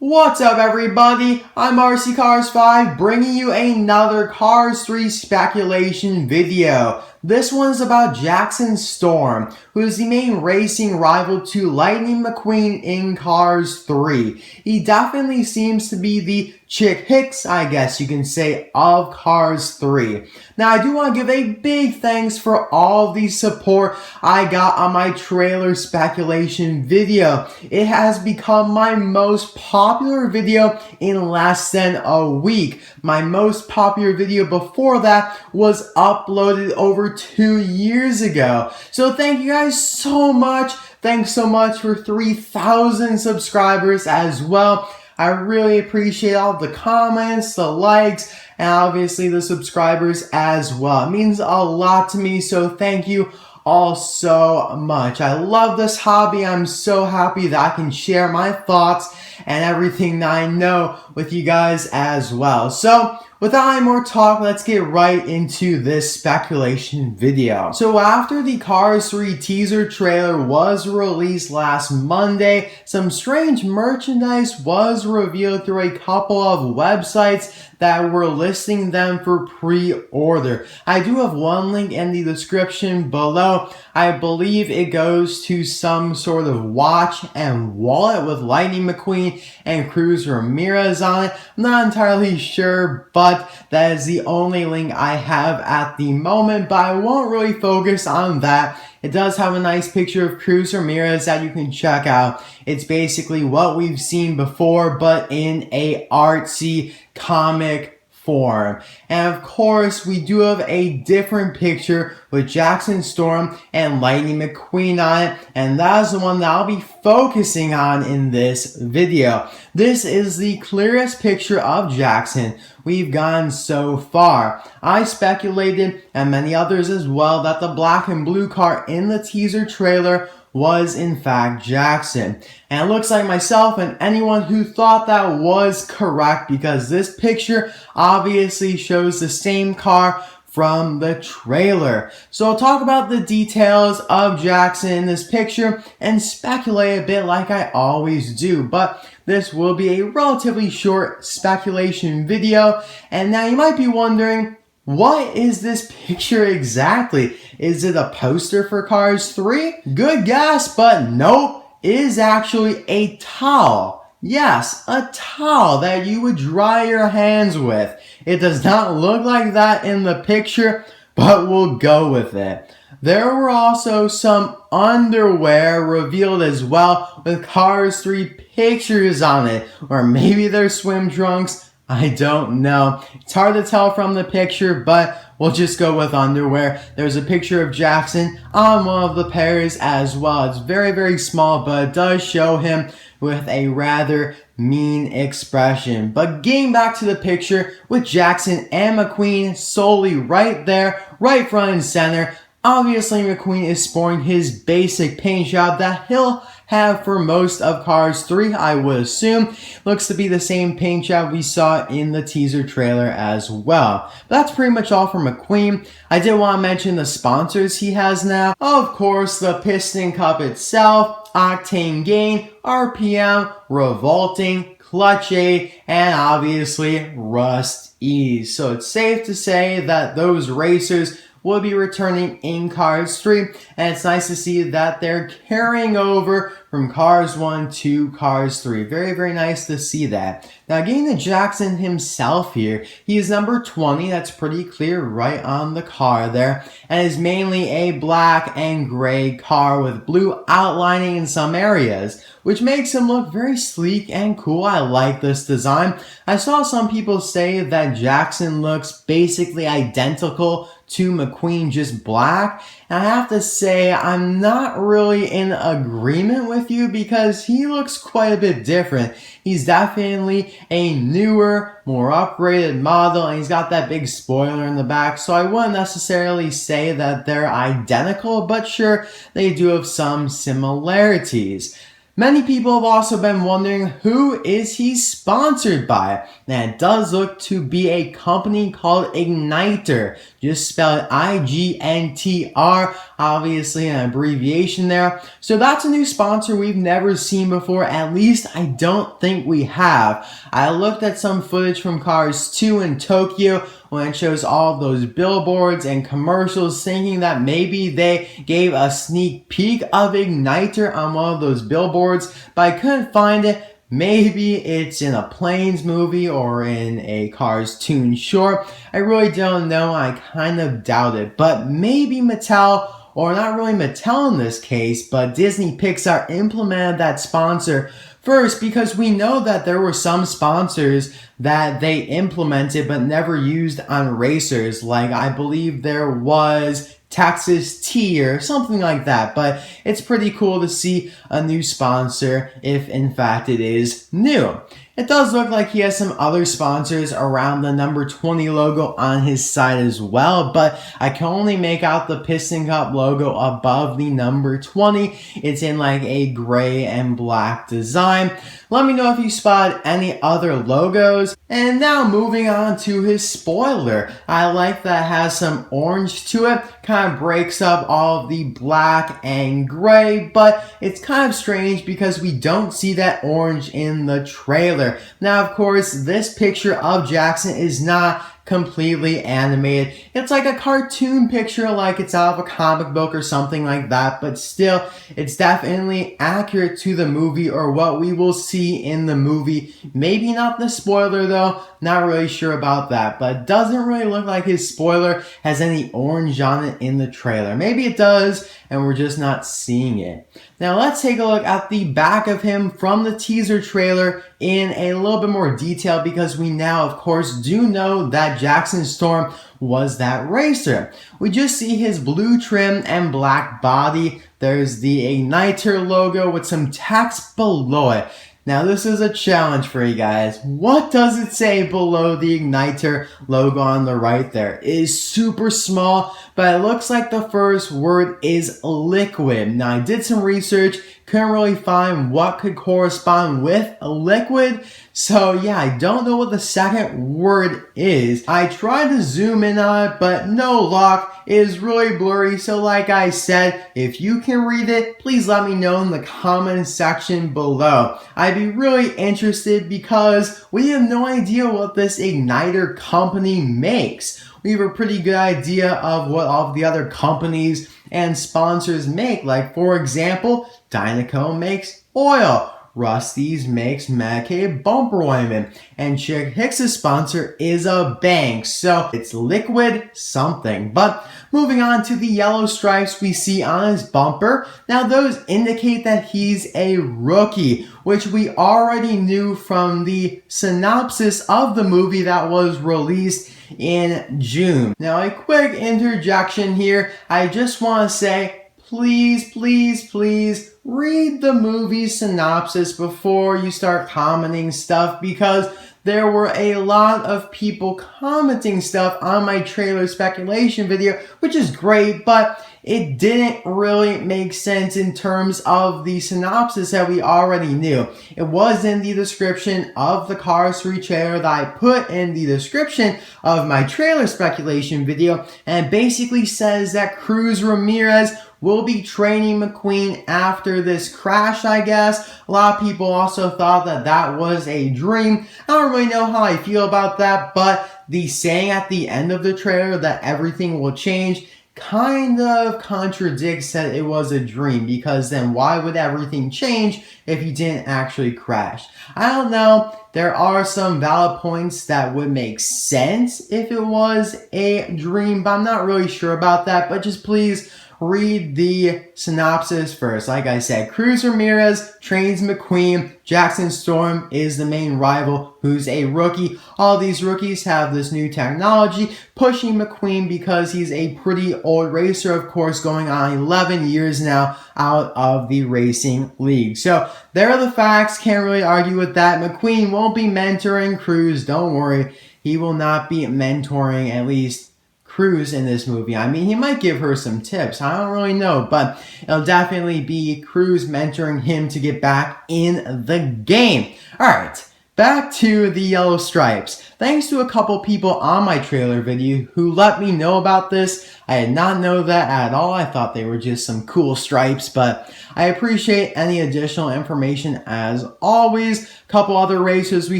What's up everybody, I'm RC Cars 5 bringing you another Cars 3 speculation video. This one's about Jackson Storm, who is the main racing rival to Lightning McQueen in Cars 3. He definitely seems to be the Chick Hicks, I guess you can say, of Cars 3. Now I do want to give a big thanks for all the support I got on my trailer speculation video. It has become my most popular video in less than a week. My most popular video before that was uploaded over 2 years ago. So thank you guys so much. Thanks so much for 3,000 subscribers as well. I really appreciate all the comments, the likes, and obviously the subscribers as well. It means a lot to me, so thank you all so much. I love this hobby. I'm so happy that I can share my thoughts and everything that I know with you guys as well. So without any more talk, let's get right into this speculation video. So after the Cars 3 teaser trailer was released last Monday, some strange merchandise was revealed through a couple of websites that were listing them for pre-order. I do have one link in the description below. I believe it goes to some sort of watch and wallet with Lightning McQueen and Cruz Ramirez on it. I'm not entirely sure, but that is the only link I have at the moment, but I won't really focus on that. It does have a nice picture of Cruz Ramirez that you can check out. It's basically what we've seen before, but in a artsy comic form. And of course, we do have a different picture with Jackson Storm and Lightning McQueen on it, and that is the one that I'll be focusing on in this video. This is the clearest picture of Jackson we've gotten so far. I speculated, and many others as well, that the black and blue car in the teaser trailer was in fact Jackson. And it looks like myself and anyone who thought that was correct, because this picture obviously shows the same car from the trailer. So I'll talk about the details of Jackson in this picture and speculate a bit like I always do, but this will be a relatively short speculation video. And now you might be wondering, what is this picture exactly? Is it a poster for Cars 3? Good guess, but nope. It is actually a towel. Yes, a towel that you would dry your hands with. It does not look like that in the picture, but we'll go with it. There were also some underwear revealed as well, with Cars 3 pictures on it, or maybe they're swim trunks. I don't know. It's hard to tell from the picture, but we'll just go with underwear. There's a picture of Jackson on one of the pairs as well. It's very, very small, but it does show him with a rather mean expression. But getting back to the picture with Jackson and McQueen solely right there, right front and center. Obviously, McQueen is sporting his basic paint job that he'll have for most of Cars 3, I would assume. Looks to be the same paint job we saw in the teaser trailer as well. But that's pretty much all for McQueen. I did want to mention the sponsors he has now. Of course, the Piston Cup itself, Octane Gain, RPM, Revolting, Clutch Aid, and obviously Rust Ease. So it's safe to say that those racers will be returning in Cars 3, and it's nice to see that they're carrying over from Cars 1 to Cars 3. Very, very nice to see that. Now, getting to Jackson himself here, he is number 20. That's pretty clear right on the car there, and is mainly a black and gray car with blue outlining in some areas, which makes him look very sleek and cool. I like this design. I saw some people say that Jackson looks basically identical to McQueen, just black. And I have to say, I'm not really in agreement with you, because he looks quite a bit different. He's definitely a newer, more upgraded model, and he's got that big spoiler in the back. So I wouldn't necessarily say that they're identical, but sure, they do have some similarities. Many people have also been wondering, who is he sponsored by? And it does look to be a company called Igniter. just spelled IGNTR, obviously an abbreviation there. So that's a new sponsor we've never seen before, at least I don't think we have. I looked at some footage from Cars 2 in Tokyo when it shows all of those billboards and commercials, thinking that maybe they gave a sneak peek of Igniter on one of those billboards, but I couldn't find it. Maybe it's in a Planes movie or in a Cars 2 short. I really don't know. I kind of doubt it. But maybe Mattel, or not really Mattel in this case, but Disney Pixar implemented that sponsor first, because we know that there were some sponsors that they implemented but never used on racers. Like I believe there was Texas Tea or something like that. But it's pretty cool to see a new sponsor if in fact it is new. It does look like he has some other sponsors around the number 20 logo on his side as well, but I can only make out the Piston Cup logo above the number 20. It's in like a gray and black design. Let me know if you spot any other logos. And now moving on to his spoiler. I like that it has some orange to it. Kind of breaks up all of the black and gray, but it's kind of strange because we don't see that orange in the trailer. Now, of course, this picture of Jackson is not completely animated. It's like a cartoon picture, like it's out of a comic book or something like that, but still, it's definitely accurate to the movie or what we will see in the movie. Maybe not the spoiler though, not really sure about that, but it doesn't really look like his spoiler has any orange on it in the trailer. Maybe it does, and we're just not seeing it. Now let's take a look at the back of him from the teaser trailer in a little bit more detail, because we now, of course, do know that Jackson Storm was that racer. We just see his blue trim and black body. There's the Igniter logo with some text below it. Now this is a challenge for you guys. What does it say below the Igniter logo on the right there? It is super small, but it looks like the first word is liquid. Now I did some research, couldn't really find what could correspond with a liquid. So yeah, I don't know what the second word is. I tried to zoom in on it, but no luck. It is really blurry. So like I said, if you can read it, please let me know in the comment section below. I'd be really interested because we have no idea what this Igniter company makes. We have a pretty good idea of what all of the other companies and sponsors make. Like for example, Dynaco makes oil. Rusty's makes Medicaid bumper ointment, and Chick Hicks' sponsor is a bank, so it's liquid something. But moving on to the yellow stripes we see on his bumper, now those indicate that he's a rookie, which we already knew from the synopsis of the movie that was released in June. Now a quick interjection here, I just want to say, please, please, please read the movie synopsis before you start commenting stuff, because there were a lot of people commenting stuff on my trailer speculation video, which is great, but it didn't really make sense in terms of the synopsis that we already knew. It was in the description of the Cars 3 trailer that I put in the description of my trailer speculation video, and it basically says that Cruz Ramirez will be training McQueen after this crash, I guess. A lot of people also thought that that was a dream. I don't really know how I feel about that, but the saying at the end of the trailer that everything will change kind of contradicts that it was a dream, because then why would everything change if he didn't actually crash? I don't know. There are some valid points that would make sense if it was a dream, but I'm not really sure about that. But just please read the synopsis first. Like I said, Cruz Ramirez trains McQueen. Jackson Storm is the main rival, who's a rookie. All these rookies have this new technology, pushing McQueen because he's a pretty old racer, of course, going on 11 years now out of the racing league. So there are the facts. Can't really argue with that. McQueen won't be mentoring Cruz. Don't worry. He will not be mentoring, at least Cruz, in this movie. I mean, he might give her some tips. I don't really know, but it'll definitely be Cruz mentoring him to get back in the game. All right, back to the yellow stripes. Thanks to a couple people on my trailer video who let me know about this. I did not know that at all. I thought they were just some cool stripes, but I appreciate any additional information as always. A couple other racers we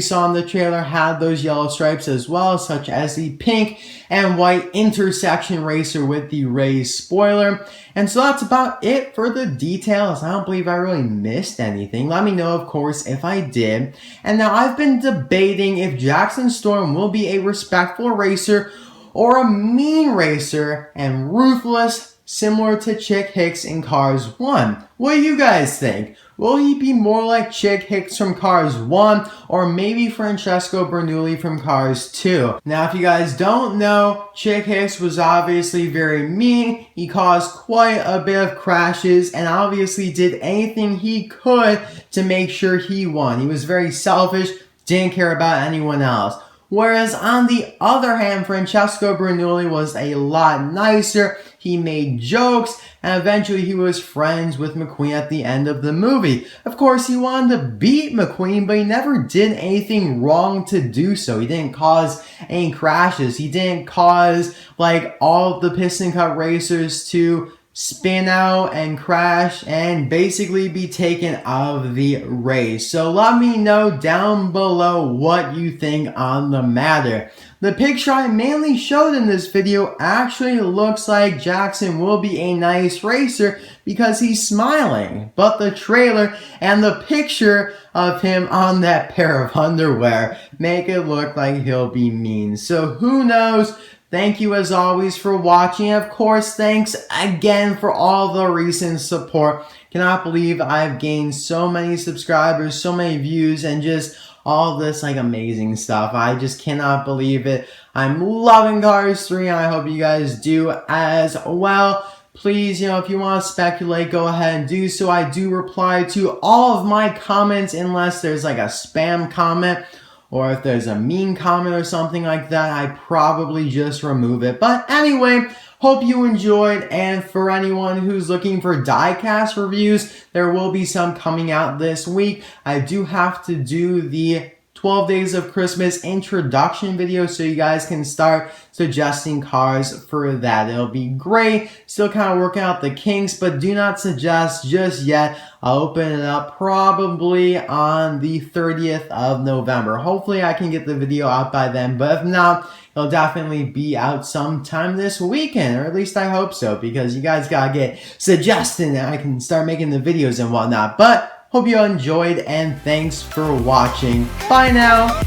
saw in the trailer had those yellow stripes as well, such as the pink and white intersection racer with the raised spoiler. And so that's about it for the details. I don't believe I really missed anything. Let me know, of course, if I did. And now I've been debating if Jackson Storm will be a respectful racer or a mean racer and ruthless, similar to Chick Hicks in Cars 1. What do you guys think? Will he be more like Chick Hicks from Cars 1 or maybe Francesco Bernoulli from Cars 2? Now, if you guys don't know, Chick Hicks was obviously very mean. He caused quite a bit of crashes and obviously did anything he could to make sure he won. He was very selfish, didn't care about anyone else. Whereas on the other hand, Francesco Bernoulli was a lot nicer. He made jokes, and eventually he was friends with McQueen at the end of the movie. Of course, he wanted to beat McQueen, but he never did anything wrong to do so. He didn't cause any crashes. He didn't cause, like, all the piston cup racers to spin out and crash and basically be taken out of the race. So let me know down below what you think on the matter. The picture I mainly showed in this video actually looks like Jackson will be a nice racer because he's smiling. But the trailer and the picture of him on that pair of underwear make it look like he'll be mean. So who knows? Thank you as always for watching. Of course, thanks again for all the recent support. Cannot believe I've gained so many subscribers, so many views, and just all this like amazing stuff. I just cannot believe it. I'm loving Cars 3 and I hope you guys do as well. Please, if you want to speculate, go ahead and do so. I do reply to all of my comments unless there's like a spam comment. Or if there's a mean comment or something like that, I probably just remove it. But anyway, hope you enjoyed. And for anyone who's looking for diecast reviews, there will be some coming out this week. I do have to do the 12 Days of Christmas introduction video so you guys can start suggesting cars for that. It'll be great. Still kind of working out the kinks, but do not suggest just yet. I'll open it up probably on the 30th of November. Hopefully I can get the video out by then, but if not, it'll definitely be out sometime this weekend, or at least I hope so, because you guys gotta get suggesting and I can start making the videos and whatnot. But hope you enjoyed and thanks for watching. Bye now!